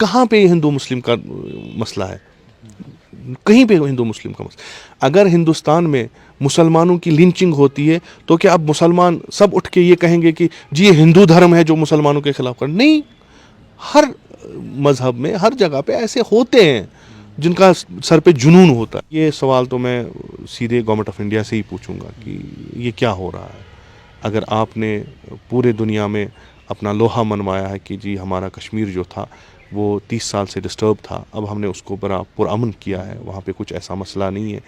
کہاں پہ ہندو مسلم کا مسئلہ ہے؟ کہیں پہ ہندو مسلم کا مسئلہ. اگر ہندوستان میں مسلمانوں کی لنچنگ ہوتی ہے تو کیا اب مسلمان سب اٹھ کے یہ کہیں گے کہ جی یہ ہندو دھرم ہے جو مسلمانوں کے خلاف کر؟ نہیں. ہر مذہب میں ہر جگہ پہ ایسے ہوتے ہیں جن کا سر پہ جنون ہوتا ہے. یہ سوال تو میں سیدھے گورنمنٹ آف انڈیا سے ہی پوچھوں گا کہ یہ کیا ہو رہا ہے. اگر آپ نے پورے دنیا میں اپنا لوہا منوایا ہے کہ جی ہمارا کشمیر جو تھا وہ 30 سال سے ڈسٹرب تھا، اب ہم نے اس کو بڑا پرامن کیا ہے، وہاں پہ کچھ ایسا مسئلہ نہیں ہے،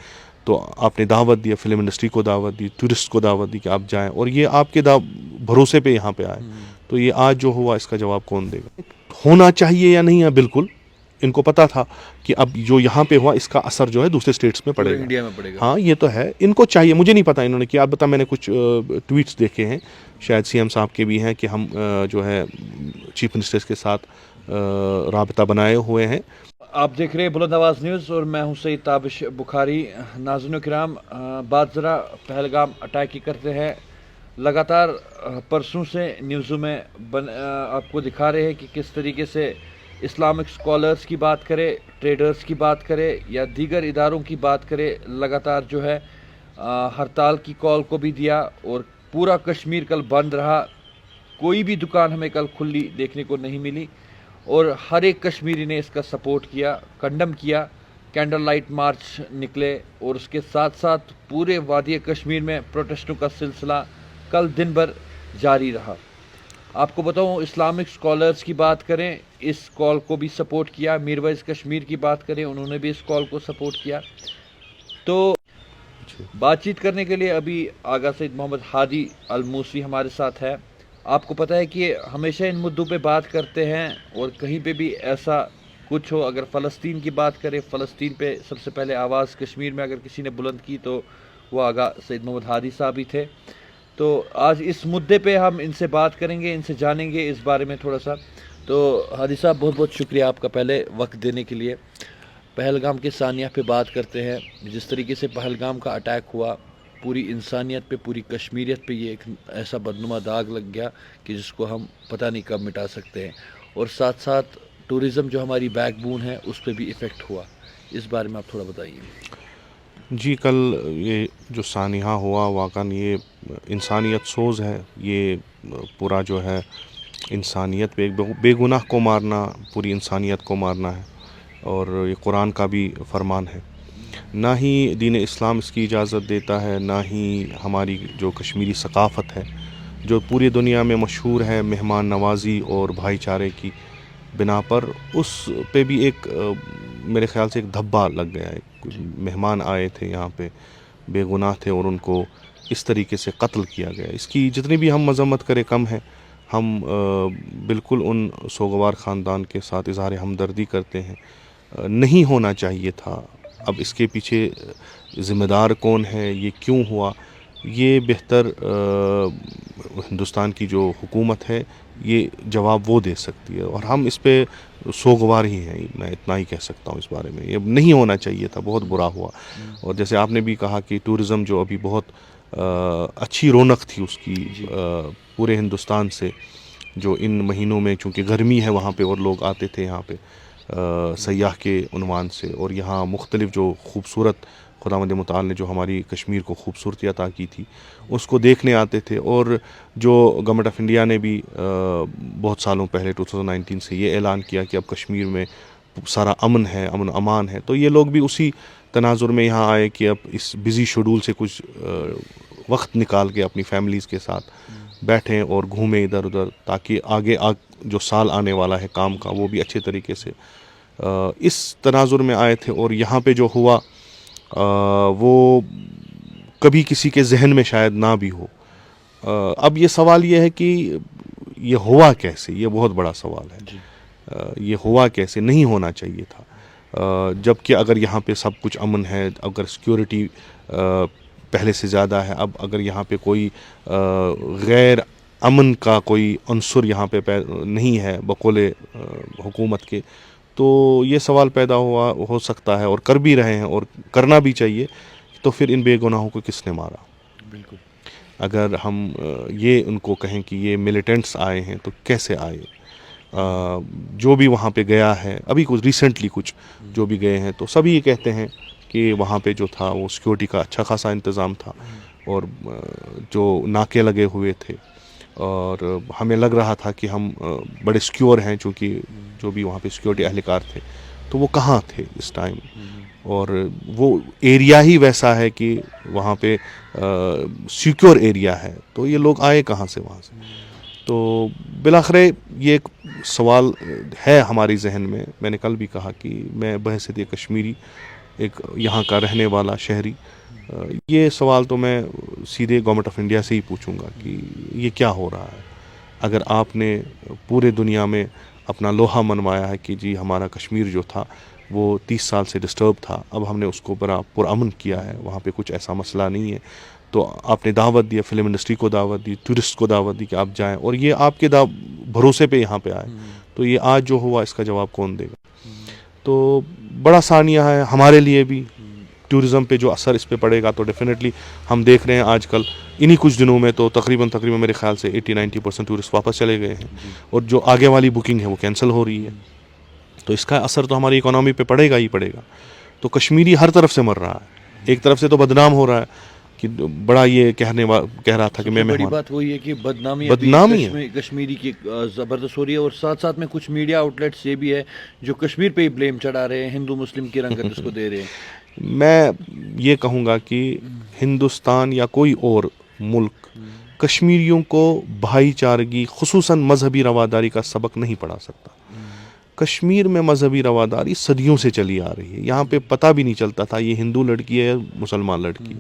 تو آپ نے دعوت دیا، فلم انڈسٹری کو دعوت دی، ٹورسٹ کو دعوت دی کہ آپ جائیں، اور یہ آپ کے بھروسے پہ یہاں پہ آئے، تو یہ آج جو ہوا اس کا جواب کون دے گا؟ ہونا چاہیے یا نہیں ہے؟ بالکل ان کو پتا تھا کہ اب جو یہاں پہ ہوا اس کا اثر جو ہے دوسرے اسٹیٹس میں پڑے گا، انڈیا میں پڑے گا. ہاں یہ تو ہے. ان کو چاہیے، مجھے نہیں پتا انہوں نے کیا، البتہ میں نے کچھ ٹویٹس دیکھے ہیں، شاید سی ایم صاحب کے بھی ہیں کہ ہم جو ہے چیف منسٹرز کے ساتھ رابطہ بنائے ہوئے ہیں. آپ دیکھ رہے ہیں بلند آواز نیوز اور میں ہوں سعید تابش بخاری. ناظرین کرام، بات ذرا پہلگام اٹیک کی کرتے ہیں. لگاتار پرسوں سے نیوزوں میں آپ کو دکھا رہے ہیں کہ کس طریقے سے اسلامک اسکالرس کی بات کرے، ٹریڈرز کی بات کرے یا دیگر اداروں کی بات کرے، لگاتار جو ہے ہڑتال کی کال کو بھی دیا اور پورا کشمیر کل بند رہا. کوئی بھی دکان ہمیں کل کھلی دیکھنے کو نہیں ملی اور ہر ایک کشمیری نے اس کا سپورٹ کیا، کنڈم کیا. کینڈل لائٹ مارچ نکلے اور اس کے ساتھ ساتھ پورے وادی کشمیر میں پروٹیسٹوں کا سلسلہ کل دن بھر جاری رہا. آپ کو بتاؤں، اسلامک اسکالرس کی بات کریں، اس کال کو بھی سپورٹ کیا. میرویز کشمیر کی بات کریں، انہوں نے بھی اس کال کو سپورٹ کیا. تو بات چیت کرنے کے لیے ابھی آغا سید محمد ہادی الموسی ہمارے ساتھ ہے. آپ کو پتہ ہے کہ ہمیشہ ان مدعوں پہ بات کرتے ہیں اور کہیں پہ بھی ایسا کچھ ہو، اگر فلسطین کی بات کریں، فلسطین پہ سب سے پہلے آواز کشمیر میں اگر کسی نے بلند کی تو وہ آغا سید محمد ہادی صاحب ہی تھے. تو آج اس مدعے پہ ہم ان سے بات کریں گے، ان سے جانیں گے اس بارے میں تھوڑا سا. تو ہادی صاحب، بہت بہت شکریہ آپ کا پہلے وقت دینے کے لیے. پہلگام کے ثانیہ پہ بات کرتے ہیں. جس طریقے سے پہلگام کا اٹیک ہوا، پوری انسانیت پہ، پوری کشمیریت پہ یہ ایک ایسا بدنما داغ لگ گیا کہ جس کو ہم پتہ نہیں کب مٹا سکتے ہیں، اور ساتھ ساتھ ٹورزم جو ہماری بیک بون ہے اس پہ بھی ایفیکٹ ہوا. اس بارے میں آپ تھوڑا بتائیے. جی، کل یہ جو سانحہ ہوا واقعاً یہ انسانیت سوز ہے. یہ پورا جو ہے انسانیت پہ ایک بے گناہ کو مارنا، پوری انسانیت کو مارنا ہے، اور یہ قرآن کا بھی فرمان ہے. نہ ہی دین اسلام اس کی اجازت دیتا ہے، نہ ہی ہماری جو کشمیری ثقافت ہے جو پوری دنیا میں مشہور ہے مہمان نوازی اور بھائی چارے کی بنا پر، اس پہ بھی ایک میرے خیال سے ایک دھبا لگ گیا ہے. مہمان آئے تھے یہاں پہ، بے گناہ تھے، اور ان کو اس طریقے سے قتل کیا گیا. اس کی جتنی بھی ہم مذمت کریں کم ہے. ہم بالکل ان سوگوار خاندان کے ساتھ اظہار ہمدردی کرتے ہیں. نہیں ہونا چاہیے تھا. اب اس کے پیچھے ذمہ دار کون ہے، یہ کیوں ہوا، یہ بہتر ہندوستان کی جو حکومت ہے یہ جواب وہ دے سکتی ہے، اور ہم اس پہ سوگوار ہی ہیں. میں اتنا ہی کہہ سکتا ہوں اس بارے میں. یہ نہیں ہونا چاہیے تھا، بہت برا ہوا. اور جیسے آپ نے بھی کہا کہ ٹورزم جو ابھی بہت اچھی رونق تھی اس کی پورے ہندوستان سے، جو ان مہینوں میں چونکہ گرمی ہے وہاں پہ اور لوگ آتے تھے یہاں پہ سیاح کے عنوان سے، اور یہاں مختلف جو خوبصورت خداوند متعال نے جو ہماری کشمیر کو خوبصورتی عطا کی تھی اس کو دیکھنے آتے تھے. اور جو گورنمنٹ آف انڈیا نے بھی بہت سالوں پہلے 2019 سے یہ اعلان کیا کہ اب کشمیر میں سارا امن ہے، امن و امان ہے، تو یہ لوگ بھی اسی تناظر میں یہاں آئے کہ اب اس بزی شیڈول سے کچھ وقت نکال کے اپنی فیملیز کے ساتھ بیٹھیں اور گھومیں ادھر ادھر، تاکہ آگے جو سال آنے والا ہے کام کا وہ بھی اچھے طریقے سے اس تناظر میں آئے تھے. اور یہاں پہ جو ہوا وہ کبھی کسی کے ذہن میں شاید نہ بھی ہو. اب یہ سوال یہ ہے کہ یہ ہوا کیسے، یہ بہت بڑا سوال ہے. یہ ہوا کیسے؟ نہیں ہونا چاہیے تھا. جب کہ اگر یہاں پہ سب کچھ امن ہے، اگر سیکیورٹی پہلے سے زیادہ ہے، اب اگر یہاں پہ کوئی غیر امن کا کوئی عنصر یہاں پہ نہیں ہے بقول حکومت کے، تو یہ سوال پیدا ہو سکتا ہے، اور کر بھی رہے ہیں اور کرنا بھی چاہیے، تو پھر ان بے گناہوں کو کس نے مارا؟ بالکل. اگر ہم یہ ان کو کہیں کہ یہ ملیٹنٹس آئے ہیں تو کیسے آئے؟ جو بھی وہاں پہ گیا ہے ابھی کچھ ریسنٹلی کچھ جو بھی گئے ہیں تو سبھی یہ کہتے ہیں کہ وہاں پہ جو تھا وہ سیکورٹی کا اچھا خاصا انتظام تھا اور جو ناکے لگے ہوئے تھے اور ہمیں لگ رہا تھا کہ ہم بڑے سیکیور ہیں چونکہ جو بھی وہاں پہ سیکورٹی اہلکار تھے تو وہ کہاں تھے اس ٹائم اور وہ ایریا ہی ویسا ہے کہ وہاں پہ سیکیور ایریا ہے تو یہ لوگ آئے کہاں سے وہاں سے. تو بالآخر یہ ایک سوال ہے ہماری ذہن میں نے کل بھی کہا کہ میں بحیثیت کشمیری ایک یہاں کا رہنے والا شہری یہ سوال تو میں سیدھے گورنمنٹ آف انڈیا سے ہی پوچھوں گا کہ یہ کیا ہو رہا ہے. اگر آپ نے پورے دنیا میں اپنا لوہا منوایا ہے کہ جی ہمارا کشمیر جو تھا وہ 30 سال سے ڈسٹرب تھا, اب ہم نے اس کو بڑا پرامن کیا ہے, وہاں پہ کچھ ایسا مسئلہ نہیں ہے, تو آپ نے دعوت دیا, فلم انڈسٹری کو دعوت دی, ٹورسٹ کو دعوت دی کہ آپ جائیں اور یہ آپ کے بھروسے پہ یہاں پہ آئے, تو یہ آج جو ہوا اس کا جواب کون دے گا. تو بڑا ثانیہ ہے ہمارے لیے بھی ٹورزم پہ جو اثر اس پہ پڑے گا. تو ڈیفینیٹلی ہم دیکھ رہے ہیں آج کل انہی کچھ دنوں میں تو تقریباً میرے خیال سے 80-90% ٹورسٹ واپس چلے گئے ہیں اور جو آگے والی بکنگ ہے وہ کینسل ہو رہی ہے. تو اس کا اثر تو ہماری اکانومی پہ پڑے گا ہی پڑے گا. تو کشمیری ہر طرف سے مر رہا ہے, ایک طرف سے تو بدنام ہو رہا ہے کہ بڑا یہ کہہ رہا تھا کہ میں بڑی بات وہی ہے کہ بدنامی ہے کشمیری کی زبردست ہو رہی ہے اور ساتھ ساتھ میں کچھ میڈیا آؤٹ لیٹس یہ بھی ہے جو کشمیر پہ ہی بلیم چڑھا رہے ہیں, ہندو مسلم کی رنگت اس کو دے رہے ہیں. میں یہ کہوں گا کہ ہندوستان یا کوئی اور ملک کشمیریوں کو بھائی چارگی خصوصاً مذہبی رواداری کا سبق نہیں پڑھا سکتا. کشمیر میں مذہبی رواداری صدیوں سے چلی آ رہی ہے. یہاں پہ پتہ بھی نہیں چلتا تھا یہ ہندو لڑکی ہے یا مسلمان لڑکی.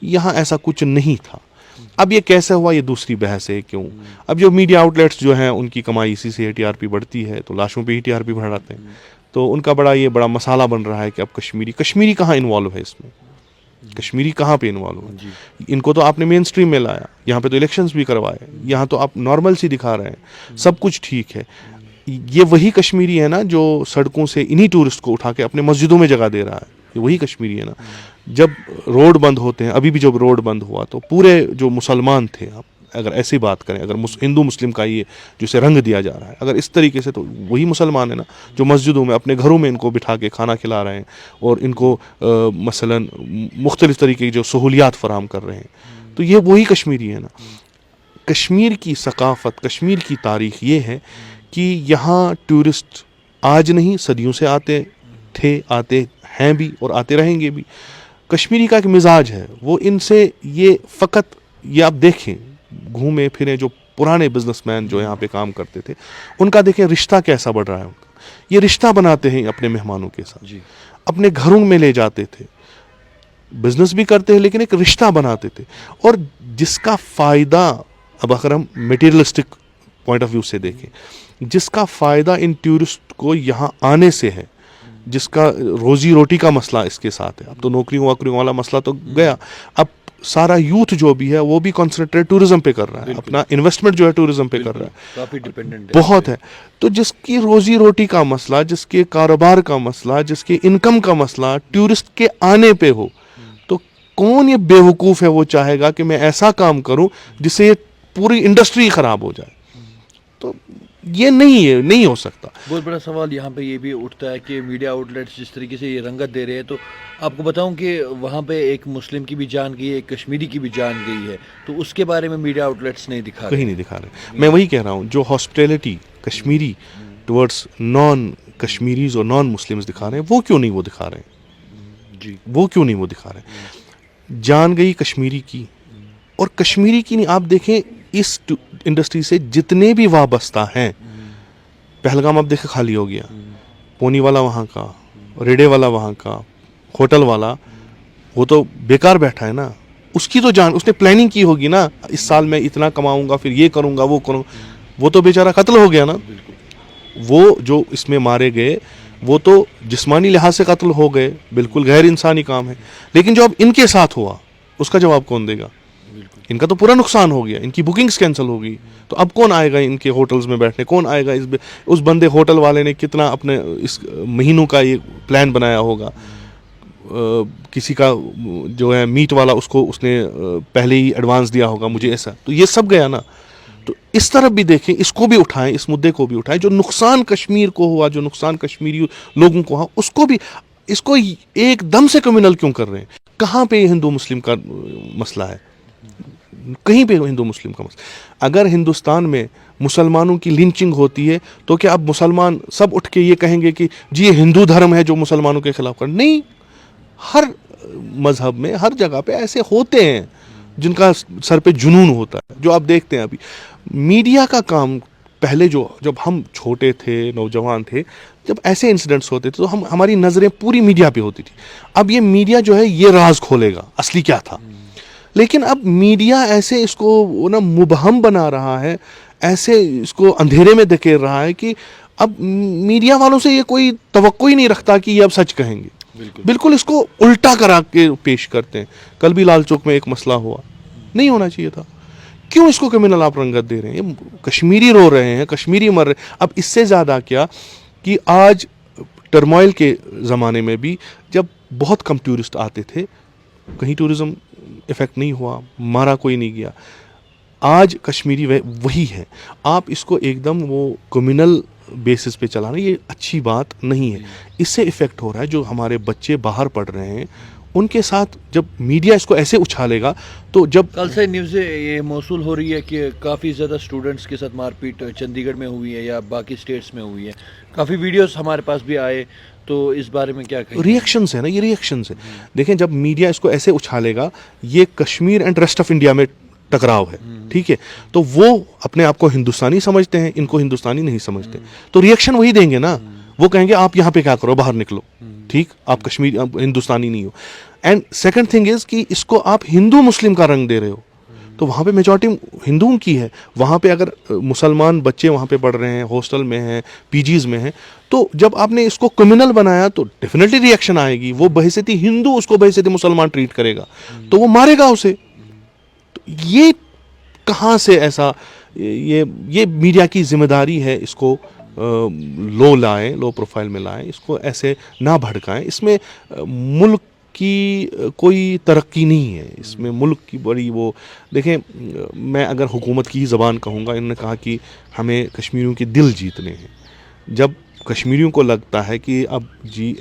یہاں ایسا کچھ نہیں تھا. اب یہ کیسے ہوا یہ دوسری بحث ہے کیوں. اب جو میڈیا آؤٹ لیٹس جو ہیں ان کی کمائی اسی سے ٹی آر پی بڑھتی ہے تو لاشوں پہ ہی ٹی آر پی بڑھاتے ہیں, تو ان کا بڑا مسئلہ بن رہا ہے کہ اب کشمیری کہاں انوالو ہے اس میں, کشمیری کہاں پہ انوالو ہے. ان کو تو آپ نے مین سٹریم میں لایا, یہاں پہ تو الیکشنز بھی کروائے, یہاں تو آپ نارمل سی دکھا رہے ہیں, سب کچھ ٹھیک ہے. یہ وہی کشمیری ہے نا جو سڑکوں سے انہی ٹورسٹ کو اٹھا کے اپنے مسجدوں میں جگہ دے رہا ہے. یہ وہی کشمیری ہے نا. جب روڈ بند ہوتے ہیں, ابھی بھی جب روڈ بند ہوا تو پورے جو مسلمان تھے, آپ اگر ایسی بات کریں, اگر ہندو مسلم کا یہ جسے رنگ دیا جا رہا ہے اگر اس طریقے سے, تو وہی مسلمان ہے نا جو مسجدوں میں اپنے گھروں میں ان کو بٹھا کے کھانا کھلا رہے ہیں اور ان کو مثلا مختلف طریقے کی جو سہولیات فراہم کر رہے ہیں. تو یہ وہی کشمیری ہے نا. کشمیر کی ثقافت, کشمیر کی تاریخ یہ ہے کہ یہاں ٹورسٹ آج نہیں صدیوں سے آتے تھے, آتے ہیں بھی اور آتے رہیں گے بھی. کشمیری کا ایک مزاج ہے, وہ ان سے یہ فقط یہ آپ دیکھیں گھومے پھریں جو پرانے بزنس مین جو یہاں پہ کام کرتے تھے ان کا دیکھیں رشتہ کیسا بڑھ رہا ہے. یہ رشتہ بناتے ہیں اپنے مہمانوں کے ساتھ, اپنے گھروں میں لے جاتے تھے, بزنس بھی کرتے ہیں لیکن ایک رشتہ بناتے تھے. اور جس کا فائدہ, اب اگر ہم میٹیریلسٹک پوائنٹ آف ویو سے دیکھیں, جس کا فائدہ ان ٹورسٹ کو یہاں آنے سے ہے, جس کا روزی روٹی کا مسئلہ اس کے ساتھ ہے. اب تو نوکریوں واکریوں والا مسئلہ تو گیا, اب سارا یوتھ جو بھی ہے وہ بھی کنسنٹریٹ ٹورزم پہ کر رہا ہے, اپنا انویسٹمنٹ جو ہے ٹورزم پہ کر رہا ہے, کافی ڈیپینڈنٹ ہے, بہت ہے. تو جس کی روزی روٹی کا مسئلہ, جس کے کاروبار کا مسئلہ, جس کے انکم کا مسئلہ ٹورسٹ کے آنے پہ ہو, تو کون یہ بیوقوف ہے وہ چاہے گا کہ میں ایسا کام کروں جس سے یہ پوری انڈسٹری خراب ہو جائے. تو یہ نہیں ہو سکتا. بہت بڑا سوال یہاں پہ یہ بھی اٹھتا ہے کہ میڈیا آؤٹ لیٹس جس طریقے سے یہ رنگت دے رہے ہیں, تو آپ کو بتاؤں کہ وہاں پہ ایک مسلم کی بھی جان گئی ہے, ایک کشمیری کی بھی جان گئی ہے, تو اس کے بارے میں میڈیا آؤٹ لیٹس نہیں دکھا رہے, کہیں نہیں دکھا رہے. میں وہی کہہ رہا ہوں, جو ہاسپٹیلٹی کشمیری ٹورڈس نان کشمیریز اور نان مسلمز دکھا رہے ہیں, وہ کیوں نہیں وہ دکھا رہے ہیں, جی وہ کیوں نہیں وہ دکھا رہے ہیں. جان گئی کشمیری کی, اور کشمیری کی نہیں. آپ دیکھیں اس انڈسٹری سے جتنے بھی وابستہ ہیں, پہلگام اب دیکھیں خالی ہو گیا, پونی والا وہاں کا, ریڈے والا وہاں کا, ہوٹل والا وہ تو بیکار بیٹھا ہے نا. اس کی تو جان, اس نے پلاننگ کی ہوگی نا, اس سال میں اتنا کماؤں گا, پھر یہ کروں گا, وہ کروں. وہ تو بیچارہ قتل ہو گیا نا. وہ جو اس میں مارے گئے وہ تو جسمانی لحاظ سے قتل ہو گئے, بالکل غیر انسانی کام ہے. لیکن جو اب ان کے ساتھ ہوا اس کا جواب کون دے گا. ان کا تو پورا نقصان ہو گیا, ان کی بکنگز کینسل ہو گئی. تو اب کون آئے گا ان کے ہوٹلز میں بیٹھنے, کون آئے گا اس بندے ہوٹل والے نے کتنا اپنے اس مہینوں کا یہ پلان بنایا ہوگا. کسی کا جو ہے میٹ والا, اس کو اس نے پہلے ہی ایڈوانس دیا ہوگا مجھے ایسا, تو یہ سب گیا نا. تو اس طرف بھی دیکھیں, اس کو بھی اٹھائیں, اس مدعے کو بھی اٹھائیں. جو نقصان کشمیر کو ہوا, جو نقصان کشمیری لوگوں کو ہوا, اس کو بھی, اس کو ایک دم سے کمیونل کیوں کر رہے ہیں؟ کہاں پہ ہندو مسلم کا مسئلہ ہے؟ کہیں پہ ہندو مسلم کا مسئلہ. اگر ہندوستان میں مسلمانوں کی لنچنگ ہوتی ہے تو کیا اب مسلمان سب اٹھ کے یہ کہیں گے کہ جی یہ ہندو دھرم ہے جو مسلمانوں کے خلاف کر؟ نہیں, ہر مذہب میں ہر جگہ پہ ایسے ہوتے ہیں جن کا سر پہ جنون ہوتا ہے, جو آپ دیکھتے ہیں. ابھی میڈیا کا کام پہلے جب ہم چھوٹے تھے, نوجوان تھے, جب ایسے انسیڈنٹس ہوتے تھے تو ہماری نظریں پوری میڈیا پہ ہوتی تھی. اب یہ میڈیا جو ہے یہ راز کھولے گا اصلی کیا تھا. لیکن اب میڈیا ایسے اس کو نا مبہم بنا رہا ہے, ایسے اس کو اندھیرے میں دھکیل رہا ہے کہ اب میڈیا والوں سے یہ کوئی توقع ہی نہیں رکھتا کہ یہ اب سچ کہیں گے. بالکل اس کو الٹا کرا کے پیش کرتے ہیں. کل بھی لال چوک میں ایک مسئلہ ہوا, نہیں ہونا چاہیے تھا. کیوں اس کو کمیونل آپ رنگت دے رہے ہیں؟ کشمیری رو رہے ہیں, کشمیری مر رہے ہیں. اب اس سے زیادہ کیا کہ آج ٹرموائل کے زمانے میں بھی جب بہت کم ٹورسٹ آتے تھے, کہیں ٹورزم افیکٹ نہیں ہوا, مارا کوئی نہیں گیا. آج کشمیری وہی ہے. آپ اس کو ایک دم وہ کمیونل بیسس پہ چلانا, یہ اچھی بات نہیں ہے. اس سے افیکٹ ہو رہا ہے جو ہمارے بچے باہر پڑھ رہے ہیں ان کے ساتھ. جب میڈیا اس کو ایسے اچھالے گا تو جب کل سے نیوزیں یہ موصول ہو رہی ہے کہ کافی زیادہ اسٹوڈنٹس کے ساتھ مار پیٹ چندی گڑھ میں ہوئی ہے یا باقی اسٹیٹس میں ہوئی ہے, کافی ویڈیوز ہمارے پاس بھی آئے, تو اس بارے میں کیا کہیں؟ ریئیکشنز ہیں نا, یہ ریئیکشنز ہیں. دیکھیں جب میڈیا اس کو ایسے اچھالے گا, یہ Kashmir and rest of India میں ٹکراؤ ہے, ٹھیک ہے, تو وہ اپنے آپ کو ہندوستانی سمجھتے ہیں, ان کو ہندوستانی نہیں سمجھتے, تو ریئیکشن وہی دیں گے نا. وہ کہیں گے آپ یہاں پہ کیا کرو, باہر نکلو, ٹھیک, آپ کشمیر ہندوستانی نہیں ہو. اینڈ سیکنڈ تھنگ از کہ اس کو آپ ہندو مسلم کا رنگ دے رہے ہو, تو وہاں پہ میجورٹی ہندوؤں کی ہے. وہاں پہ اگر مسلمان بچے وہاں پہ پڑھ رہے ہیں, ہاسٹل میں ہیں, پی جیز میں ہیں, تو جب آپ نے اس کو کمیونل بنایا تو ڈیفینیٹلی ریئیکشن آئے گی. وہ بحیثیتی ہندو اس کو بحیثیتی مسلمان ٹریٹ کرے گا, تو وہ مارے گا اسے. تو یہ کہاں سے ایسا, یہ میڈیا کی ذمہ داری ہے, اس کو لو لائیں, لو پروفائل میں لائیں, اس کو ایسے نہ بھڑکائیں. اس میں ملک کی کوئی ترقی نہیں ہے, اس میں ملک کی بڑی وہ. دیکھیں میں اگر حکومت کی زبان کہوں گا, انہوں نے کہا کہ ہمیں کشمیریوں کے دل جیتنے ہیں. جب کشمیریوں کو لگتا ہے کہ اب جی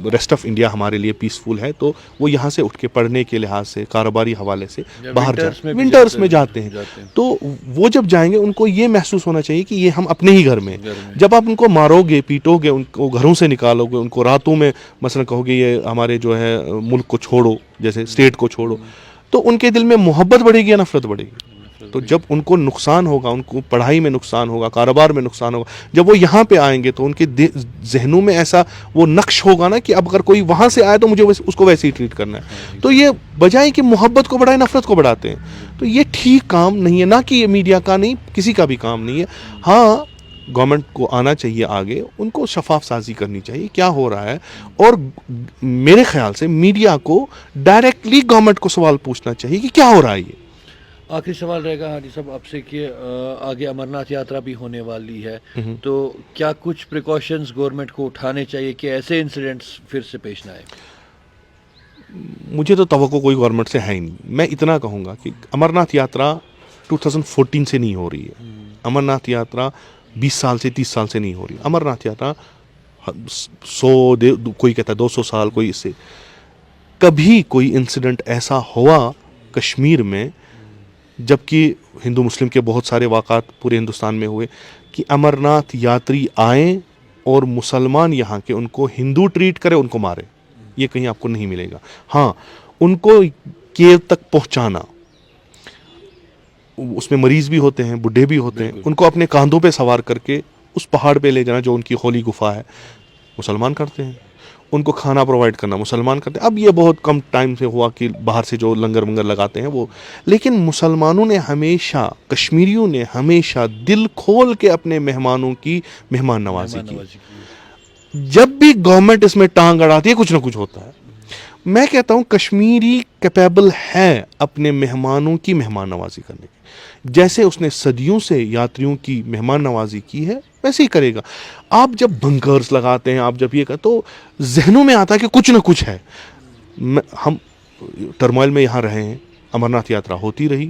ریسٹ آف انڈیا ہمارے لیے پیسفل ہے, تو وہ یہاں سے اٹھ کے پڑھنے کے لحاظ سے, کاروباری حوالے سے باہر ونٹرز میں جاتے ہیں. تو وہ جب جائیں گے ان کو یہ محسوس ہونا چاہیے کہ یہ ہم اپنے ہی گھر میں. جب آپ ان کو مارو گے, پیٹو گے, ان کو گھروں سے نکالو گے, ان کو راتوں میں مثلا کہو گے یہ ہمارے جو ہے ملک کو چھوڑو, جیسے اسٹیٹ کو چھوڑو, تو ان کے دل میں محبت بڑھے گی یا نفرت بڑھے گی؟ تو جب ان کو نقصان ہوگا, ان کو پڑھائی میں نقصان ہوگا, کاروبار میں نقصان ہوگا, جب وہ یہاں پہ آئیں گے تو ان کے ذہنوں میں ایسا وہ نقش ہوگا نا کہ اب اگر کوئی وہاں سے آئے تو مجھے اس کو ویسے ہی ٹریٹ کرنا ہے. تو یہ بجائے کہ محبت کو بڑھائے نفرت کو بڑھاتے ہیں. تو یہ ٹھیک کام نہیں ہے, نہ کہ یہ میڈیا کا نہیں, کسی کا بھی کام نہیں ہے. ہاں گورنمنٹ کو آنا چاہیے آگے, ان کو شفاف سازی کرنی چاہیے کیا ہو رہا ہے, اور میرے خیال سے میڈیا کو ڈائریکٹلی گورنمنٹ کو سوال پوچھنا چاہیے کہ کیا ہو رہا ہے. یہ آخری سوال رہے گا حاجی صاحب آپ سے کہ آگے امرناتھ یاترا بھی ہونے والی ہے, تو کیا کچھ پریکاشنز گورنمنٹ کو اٹھانے چاہیے کہ ایسے انسیڈنٹس پھر سے پیش نہ آئے؟ مجھے تو توقع کوئی گورنمنٹ سے ہے ہی نہیں. میں اتنا کہوں گا کہ امرناتھ یاترا 2014 سے نہیں ہو رہی ہے, امرناتھ یاترا 20 سال سے 30 سال سے نہیں ہو رہی. امرناتھ یاترا 100 کوئی کہتا ہے 200 سال, کوئی اس سے. کبھی کوئی انسیڈنٹ ایسا ہوا کشمیر میں, جبکہ ہندو مسلم کے بہت سارے واقعات پورے ہندوستان میں ہوئے, کہ امرناتھ یاتری آئیں اور مسلمان یہاں کے ان کو ہندو ٹریٹ کرے, ان کو مارے؟ یہ کہیں آپ کو نہیں ملے گا. ہاں ان کو کیو تک پہنچانا, اس میں مریض بھی ہوتے ہیں, بڈھے بھی ہوتے ہیں, ان کو اپنے کاندھوں پہ سوار کر کے اس پہاڑ پہ لے جانا جو ان کی ہولی گفا ہے, مسلمان کرتے ہیں. ان کو کھانا پرووائڈ کرنا مسلمان کرتے ہیں. اب یہ بہت کم ٹائم سے ہوا کہ باہر سے جو لنگر منگر لگاتے ہیں وہ, لیکن مسلمانوں نے ہمیشہ, کشمیریوں نے ہمیشہ دل کھول کے اپنے مہمانوں کی مہمان نوازی کی. جب بھی گورنمنٹ اس میں ٹانگ اڑاتی ہے کچھ نہ کچھ ہوتا ہے. میں کہتا ہوں کشمیری کیپیبل ہے اپنے مہمانوں کی مہمان نوازی کرنے کی. جیسے اس نے صدیوں سے یاتریوں کی مہمان نوازی کی ہے ویسے ہی کرے گا. آپ جب بنکرز لگاتے ہیں, آپ جب یہ کرتے تو ذہنوں میں آتا ہے کہ کچھ نہ کچھ ہے. ہم ٹرموائل میں یہاں رہے ہیں, امرناتھ یاترا ہوتی رہی,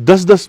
10-10